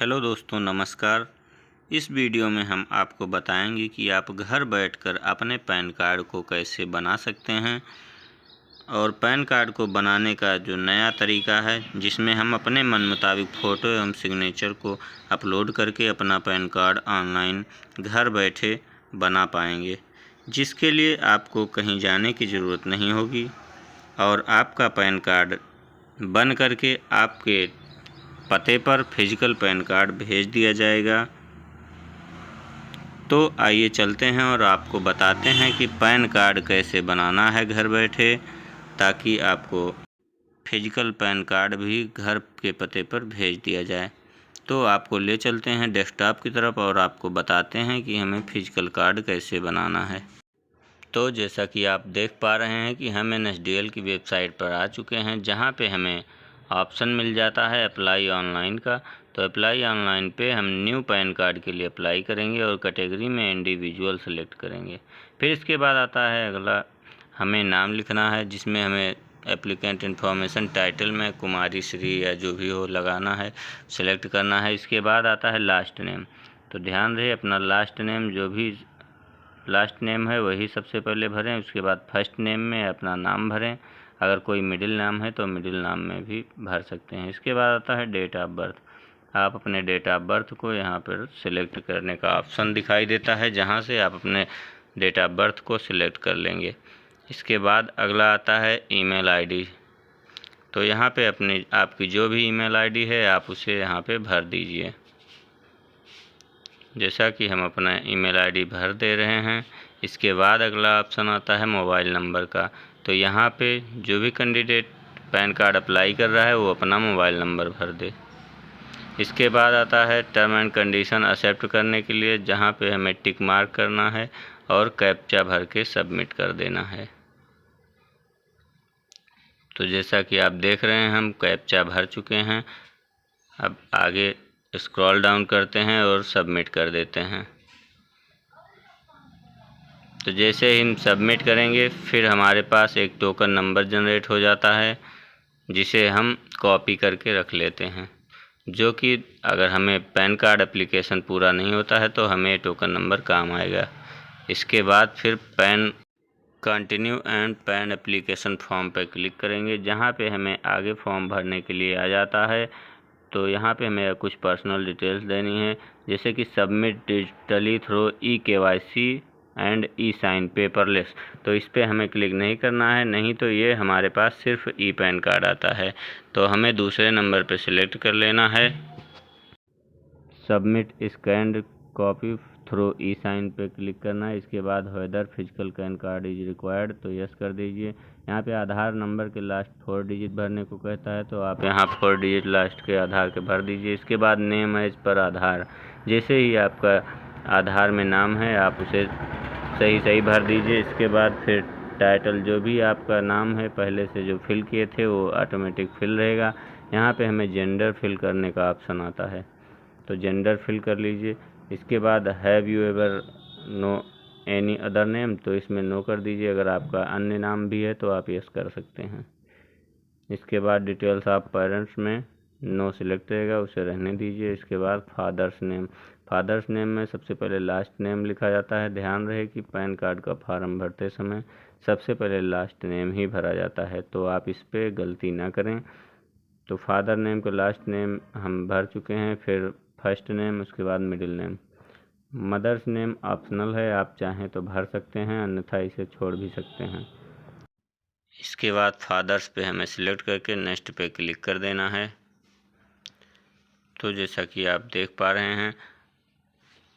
Hello दोस्तों, नमस्कार। इस वीडियो में हम आपको बताएंगे कि आप घर बैठकर अपने पैन कार्ड को कैसे बना सकते हैं। और पैन कार्ड को बनाने का जो नया तरीका है, जिसमें हम अपने मन मुताबिक फ़ोटो एवं सिग्नेचर को अपलोड करके अपना पैन कार्ड ऑनलाइन घर बैठे बना पाएंगे, जिसके लिए आपको कहीं जाने की ज़रूरत नहीं होगी और आपका पैन कार्ड बन करके आपके पते पर फिजिकल पैन कार्ड भेज दिया जाएगा। तो आइए चलते हैं और आपको बताते हैं कि पैन कार्ड कैसे बनाना है घर बैठे, ताकि आपको फिजिकल पैन कार्ड भी घर के पते पर भेज दिया जाए। तो आपको ले चलते हैं डेस्कटॉप की तरफ और आपको बताते हैं कि हमें फिजिकल कार्ड कैसे बनाना है। तो जैसा कि आप देख पा रहे हैं कि हम NSDL की वेबसाइट पर आ चुके हैं, जहां पे हमें ऑप्शन मिल जाता है अप्लाई ऑनलाइन का। तो अप्लाई ऑनलाइन पे हम न्यू पैन कार्ड के लिए अप्लाई करेंगे और कैटेगरी में इंडिविजुअल सेलेक्ट करेंगे। फिर इसके बाद आता है अगला, हमें नाम लिखना है, जिसमें हमें एप्लीकेंट इन्फॉर्मेशन टाइटल में कुमारी श्री या जो भी हो लगाना है, सेलेक्ट करना है। इसके बाद आता है लास्ट नेम। तो ध्यान रहे, अपना लास्ट नेम जो भी लास्ट नेम है वही सबसे पहले भरें। उसके बाद फर्स्ट नेम में अपना नाम भरें। अगर कोई मिडिल नाम है तो मिडिल नाम में भी भर सकते हैं। इसके बाद आता है डेट ऑफ बर्थ। आप अपने डेट ऑफ बर्थ को यहाँ पर सिलेक्ट करने का ऑप्शन दिखाई देता है, जहाँ से आप अपने डेट ऑफ बर्थ को सिलेक्ट कर लेंगे। इसके बाद अगला आता है ईमेल आईडी। तो यहाँ पे आपकी जो भी ईमेल आईडी है आप उसे यहाँ पे भर दीजिए। जैसा कि हम अपना ईमेल आईडी भर दे रहे हैं। इसके बाद अगला ऑप्शन आता है मोबाइल नंबर का। तो यहाँ पे जो भी कैंडिडेट पैन कार्ड अप्लाई कर रहा है वो अपना मोबाइल नंबर भर दे। इसके बाद आता है टर्म एंड कंडीशन एक्सेप्ट करने के लिए, जहाँ पे हमें टिक मार्क करना है और कैप्चा भर के सबमिट कर देना है। तो जैसा कि आप देख रहे हैं हम कैप्चा भर चुके हैं। अब आगे स्क्रॉल डाउन करते हैं और सबमिट कर देते हैं। तो जैसे ही हम सबमिट करेंगे, फिर हमारे पास एक टोकन नंबर जनरेट हो जाता है, जिसे हम कॉपी करके रख लेते हैं, जो कि अगर हमें पैन कार्ड एप्लीकेशन पूरा नहीं होता है तो हमें टोकन नंबर काम आएगा। इसके बाद फिर pan continue and pan application form पर क्लिक करेंगे, जहां पे हमें आगे फॉर्म भरने के लिए आ जाता है। तो यहाँ पे हमें कुछ पर्सनल डिटेल्स देनी है, जैसे कि submit digitally through eKYC and e-sign paperless. तो इस पर हमें क्लिक नहीं करना है, नहीं तो ये हमारे पास सिर्फ ई पैन कार्ड आता है। तो हमें दूसरे नंबर पे सिलेक्ट कर लेना है submit scanned copy through e sign पे क्लिक करना है। इसके बाद whether physical PAN card is required, तो यस कर दीजिए। यहाँ पे आधार नंबर के लास्ट 4 डिजिट भरने को कहता है, तो आप यहाँ 4 डिजिट लास्ट के आधार के भर दीजिए। इसके बाद नेम एज पर आधार, जैसे ही आपका आधार में नाम है आप उसे सही भर दीजिए। इसके बाद फिर टाइटल, जो भी आपका नाम है पहले से जो फिल किए थे वो ऑटोमेटिक फिल रहेगा। यहाँ पे हमें जेंडर फिल करने का ऑप्शन आता है, तो जेंडर फिल कर लीजिए। इसके बाद have you ever no any other name, तो इसमें नो कर दीजिए। अगर आपका अन्य नाम भी है तो आप यस कर सकते हैं। इसके बाद डिटेल्स ऑफ पेरेंट्स में नो सिलेक्ट रहेगा, उसे रहने दीजिए। इसके बाद फादर्स नेम में सबसे पहले लास्ट नेम लिखा जाता है। ध्यान रहे कि पैन कार्ड का फॉर्म भरते समय सबसे पहले लास्ट नेम ही भरा जाता है, तो आप इस पर गलती ना करें। तो फादर नेम को लास्ट नेम हम भर चुके हैं, फिर फर्स्ट नेम, उसके बाद middle name. Mother's name optional है, आप चाहें तो भर सकते हैं, अन्यथा इसे छोड़ भी सकते हैं। इसके बाद फादर्स पे हमें सिलेक्ट करके नेक्स्ट पे क्लिक कर देना है। तो जैसा कि आप देख पा रहे हैं,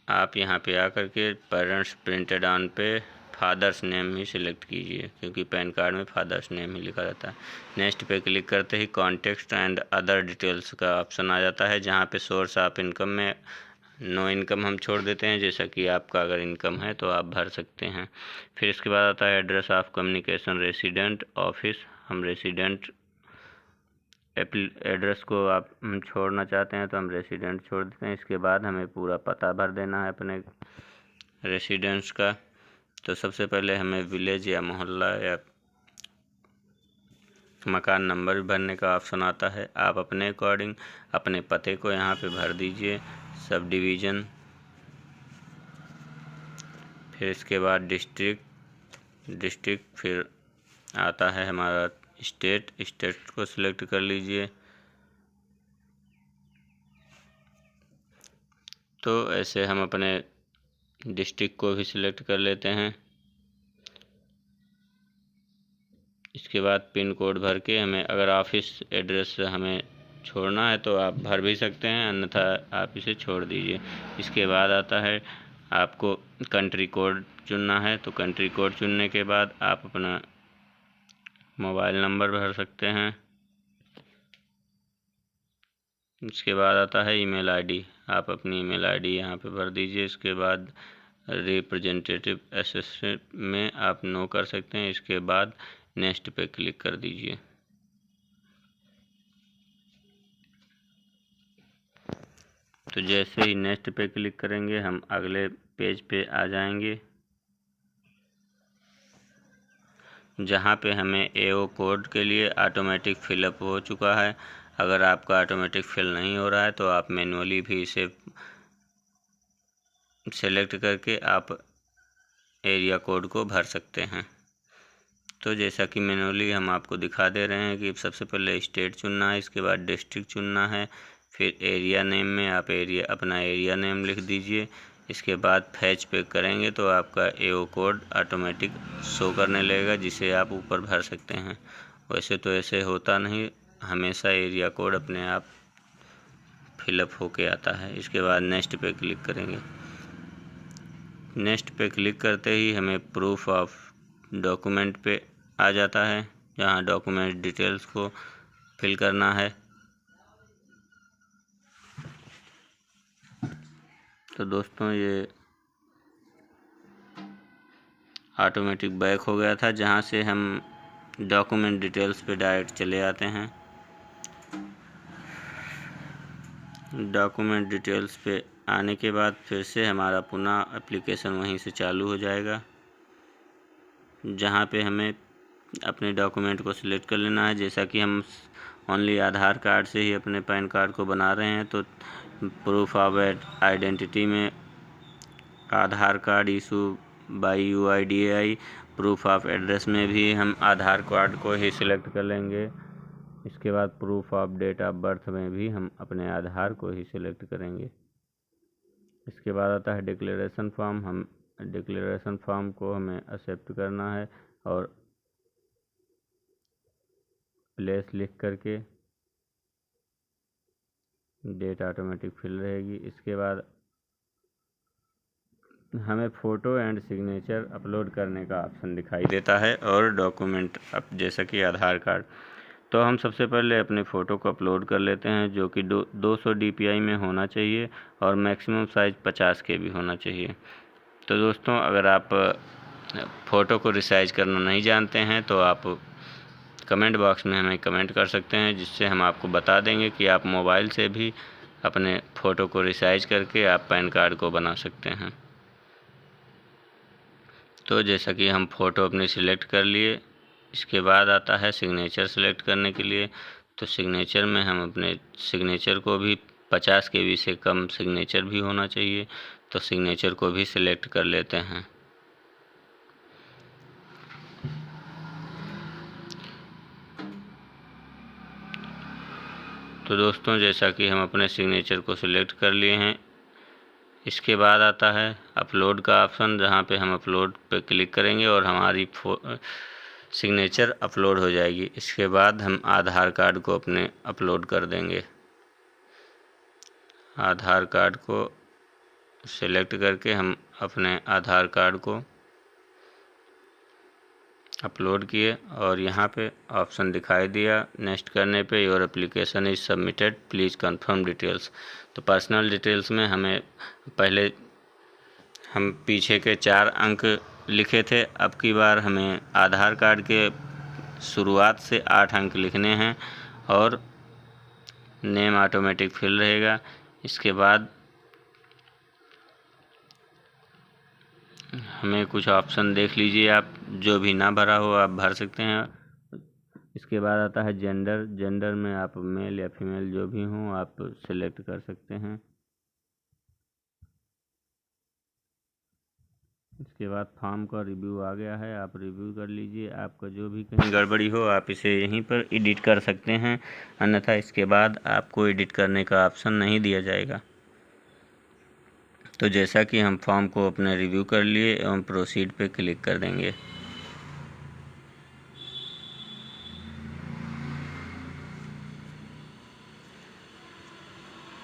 आप यहाँ पे आकर के पेरेंट्स प्रिंटेड ऑन पे फादर्स नेम ही सिलेक्ट कीजिए, क्योंकि पैन कार्ड में फादर्स नेम ही लिखा रहता है। नेक्स्ट पे क्लिक करते ही कॉन्टेक्स्ट एंड अदर डिटेल्स का ऑप्शन आ जाता है, जहाँ पे सोर्स ऑफ इनकम में नो इनकम हम छोड़ देते हैं। जैसा कि आपका अगर इनकम है तो आप भर सकते हैं। फिर इसके बाद आता है address of communication, resident office. हम रेसिडेंट एड्रेस को आप हम छोड़ना चाहते हैं तो हम रेसिडेंट छोड़ देते हैं। इसके बाद हमें पूरा पता भर देना है अपने रेसिडेंस का। तो सबसे पहले हमें विलेज या मोहल्ला या मकान नंबर भी भरने का ऑप्शन आता है। आप अपने अकॉर्डिंग अपने पते को यहाँ पे भर दीजिए, सब डिवीज़न। फिर इसके बाद डिस्ट्रिक्ट, फिर आता है हमारा स्टेट को सिलेक्ट कर लीजिए। तो ऐसे हम अपने डिस्ट्रिक्ट को भी सिलेक्ट कर लेते हैं। इसके बाद पिन कोड भर के हमें, अगर ऑफिस एड्रेस हमें छोड़ना है तो आप भर भी सकते हैं, अन्यथा आप इसे छोड़ दीजिए। इसके बाद आता है आपको कंट्री कोड चुनना है, तो कंट्री कोड चुनने के बाद आप अपना मोबाइल नंबर भर सकते हैं। इसके बाद आता है ईमेल आईडी, आप अपनी ईमेल आईडी यहाँ पे भर दीजिए। इसके बाद रिप्रेजेंटेटिव असिस्टेंट में आप नो कर सकते हैं। इसके बाद नेक्स्ट पे क्लिक कर दीजिए। तो जैसे ही नेक्स्ट पे क्लिक करेंगे हम अगले पेज पे आ जाएंगे, जहाँ पे हमें AO कोड के लिए ऑटोमेटिक फिलअप हो चुका है। अगर आपका ऑटोमेटिक फिल नहीं हो रहा है तो आप मैनुअली भी इसे सेलेक्ट करके आप एरिया कोड को भर सकते हैं। तो जैसा कि मैनुअली हम आपको दिखा दे रहे हैं कि सबसे पहले स्टेट चुनना है, इसके बाद डिस्ट्रिक्ट चुनना है, फिर एरिया नेम में आप अपना एरिया नेम लिख दीजिए। इसके बाद फैच पे करेंगे तो आपका AO कोड ऑटोमेटिक शो करने लगेगा, जिसे आप ऊपर भर सकते हैं। वैसे तो ऐसे होता नहीं, हमेशा एरिया कोड अपने आप फिलअप होके आता है। इसके बाद नेक्स्ट पे क्लिक करेंगे। नेक्स्ट पे क्लिक करते ही हमें प्रूफ ऑफ डॉक्यूमेंट पे आ जाता है, जहाँ डॉक्यूमेंट डिटेल्स को फिल करना है। तो दोस्तों ये ऑटोमेटिक बैक हो गया था, जहाँ से हम डॉक्यूमेंट डिटेल्स पे डायरेक्ट चले आते हैं। डॉक्यूमेंट डिटेल्स पे आने के बाद फिर से हमारा पुनः एप्लीकेशन वहीं से चालू हो जाएगा, जहाँ पे हमें अपने डॉक्यूमेंट को सिलेक्ट कर लेना है। जैसा कि हम ओनली आधार कार्ड से ही अपने पैन कार्ड को बना रहे हैं, तो प्रूफ ऑफ आइडेंटिटी में Aadhaar card issue by UIDAI, proof of address में भी हम आधार कार्ड को ही सिलेक्ट कर लेंगे। इसके बाद proof of date of birth में भी हम अपने आधार को ही सिलेक्ट करेंगे। इसके बाद आता है डिक्लेरेशन फॉर्म। हम डिक्लेरेशन फॉर्म को हमें एक्सेप्ट करना है और प्लेस लिख करके डेट ऑटोमेटिक फिल रहेगी। इसके बाद हमें फ़ोटो एंड सिग्नेचर अपलोड करने का ऑप्शन दिखाई देता है, और डॉक्यूमेंट जैसा कि आधार कार्ड। तो हम सबसे पहले अपने फ़ोटो को अपलोड कर लेते हैं, जो कि 200 DPI में होना चाहिए और मैक्सिमम साइज़ 50 KB होना चाहिए। तो दोस्तों अगर आप फ़ोटो को रिसाइज करना नहीं जानते हैं तो आप कमेंट बॉक्स में हमें कमेंट कर सकते हैं, जिससे हम आपको बता देंगे कि आप मोबाइल से भी अपने फ़ोटो को रिसाइज करके आप पैन कार्ड को बना सकते हैं। तो जैसा कि हम फ़ोटो अपनी सिलेक्ट कर लिए, इसके बाद आता है सिग्नेचर सेलेक्ट करने के लिए। तो सिग्नेचर में हम अपने सिग्नेचर को भी 50 KB से कम सिग्नेचर भी होना चाहिए, तो सिग्नेचर को भी सिलेक्ट कर लेते हैं। तो दोस्तों जैसा कि हम अपने सिग्नेचर को सिलेक्ट कर लिए हैं, इसके बाद आता है अपलोड का ऑप्शन, जहां पे हम अपलोड पे क्लिक करेंगे और हमारी सिग्नेचर अपलोड हो जाएगी। इसके बाद हम आधार कार्ड को अपने अपलोड कर देंगे। आधार कार्ड को सिलेक्ट करके हम अपने आधार कार्ड को अपलोड किए और यहाँ पे ऑप्शन दिखाई दिया नेक्स्ट करने पे, your application is submitted, please confirm details. तो पर्सनल डिटेल्स में हमें पहले हम पीछे के 4 अंक लिखे थे, अब की बार हमें आधार कार्ड के शुरुआत से 8 अंक लिखने हैं और नेम ऑटोमेटिक फिल रहेगा। इसके बाद हमें कुछ ऑप्शन देख लीजिए, आप जो भी ना भरा हो आप भर सकते हैं। इसके बाद आता है जेंडर। जेंडर में आप मेल या फीमेल जो भी हों आप सिलेक्ट कर सकते हैं। इसके बाद फॉर्म का रिव्यू आ गया है, आप रिव्यू कर लीजिए। आपका जो भी कहीं गड़बड़ी हो आप इसे यहीं पर एडिट कर सकते हैं, अन्यथा इसके बाद आपको एडिट करने का ऑप्शन नहीं दिया जाएगा। तो जैसा कि हम फॉर्म को अपने रिव्यू कर लिए एवं प्रोसीड पे क्लिक कर देंगे।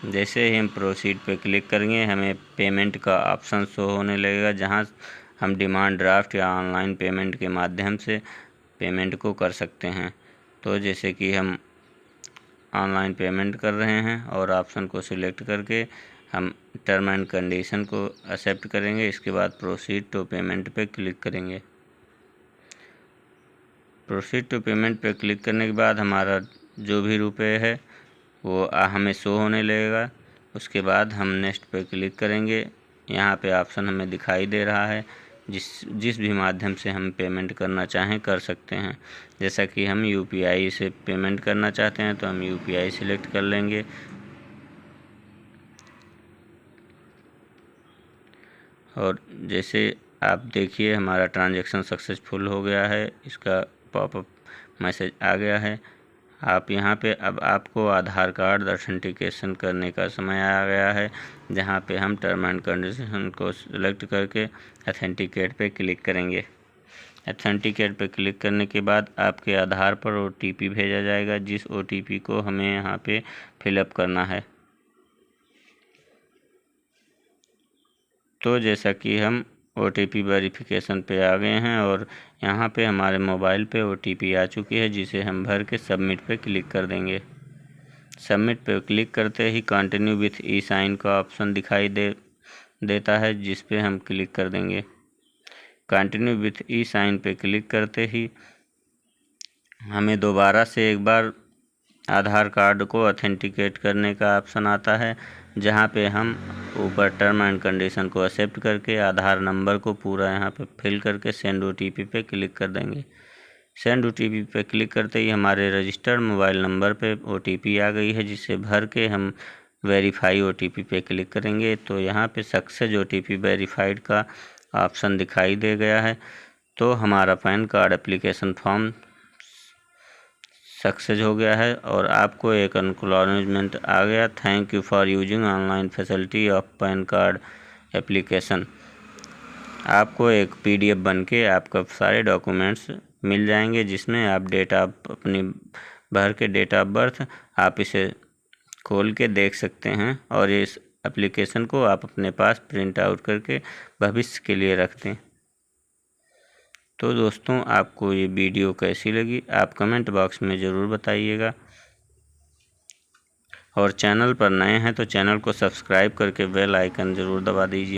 जैसे ही हम प्रोसीड पे क्लिक करेंगे हमें पेमेंट का ऑप्शन शो होने लगेगा, जहां हम डिमांड ड्राफ्ट या ऑनलाइन पेमेंट के माध्यम से पेमेंट को कर सकते हैं। तो जैसे कि हम ऑनलाइन पेमेंट कर रहे हैं और ऑप्शन को सिलेक्ट करके हम टर्म एंड कंडीशन को एक्सेप्ट करेंगे। इसके बाद प्रोसीड टू पेमेंट पे क्लिक करेंगे। प्रोसीड टू पेमेंट पे क्लिक करने के बाद हमारा जो भी रुपए है वो हमें शो होने लगेगा। उसके बाद हम नेक्स्ट पे क्लिक करेंगे। यहाँ पे ऑप्शन हमें दिखाई दे रहा है, जिस भी माध्यम से हम पेमेंट करना चाहें कर सकते हैं। जैसा कि हम यूपीआई से पेमेंट करना चाहते हैं तो हम यूपीआई सिलेक्ट कर लेंगे। और जैसे आप देखिए हमारा ट्रांजैक्शन सक्सेसफुल हो गया है, इसका पॉपअप मैसेज आ गया है। आप यहाँ पे अब आपको आधार कार्ड ऑथेंटिकेशन करने का समय आ गया है, जहाँ पे हम टर्म एंड कंडीशन को सिलेक्ट करके ऑथेंटिकेट पे क्लिक करेंगे। ऑथेंटिकेट पे क्लिक करने के बाद आपके आधार पर ओटीपी भेजा जाएगा, जिस ओटीपी को हमें यहाँ पे फिलअप करना है। तो जैसा कि हम ओटीपी वेरिफिकेशन पे आ गए हैं और यहाँ पे हमारे मोबाइल पे ओटीपी आ चुकी है, जिसे हम भर के सबमिट पे क्लिक कर देंगे। सबमिट पे क्लिक करते ही कंटिन्यू विथ ई साइन का ऑप्शन दिखाई देता है, जिस पे हम क्लिक कर देंगे। कंटिन्यू विथ ई साइन पे क्लिक करते ही हमें दोबारा से एक बार आधार कार्ड को ऑथेंटिकेट करने का ऑप्शन आता है, जहाँ पे हम ऊपर टर्म एंड कंडीशन को एक्सेप्ट करके आधार नंबर को पूरा यहाँ पे फिल करके सेंड ओटीपी पे क्लिक कर देंगे। सेंड ओटीपी पे क्लिक करते ही हमारे रजिस्टर्ड मोबाइल नंबर पे ओटीपी आ गई है, जिसे भर के हम वेरीफाई ओटीपी पे क्लिक करेंगे। तो यहाँ पे सक्सेस ओटीपी वेरीफाइड का ऑप्शन दिखाई दे गया है। तो हमारा pan card application form success हो गया है और आपको एक एक्नॉलेजमेंट आ गया, thank you for using online facility of pan card application. आपको एक पीडीएफ बन के आपका सारे डॉक्यूमेंट्स मिल जाएंगे, जिसमें आप अपनी भर के डेट ऑफ बर्थ आप इसे खोल के देख सकते हैं और इस एप्लीकेशन को आप अपने पास प्रिंट आउट करके भविष्य के लिए रख दें। तो दोस्तों आपको ये वीडियो कैसी लगी आप कमेंट बॉक्स में ज़रूर बताइएगा, और चैनल पर नए हैं तो चैनल को सब्सक्राइब करके बेल आइकन ज़रूर दबा दीजिए।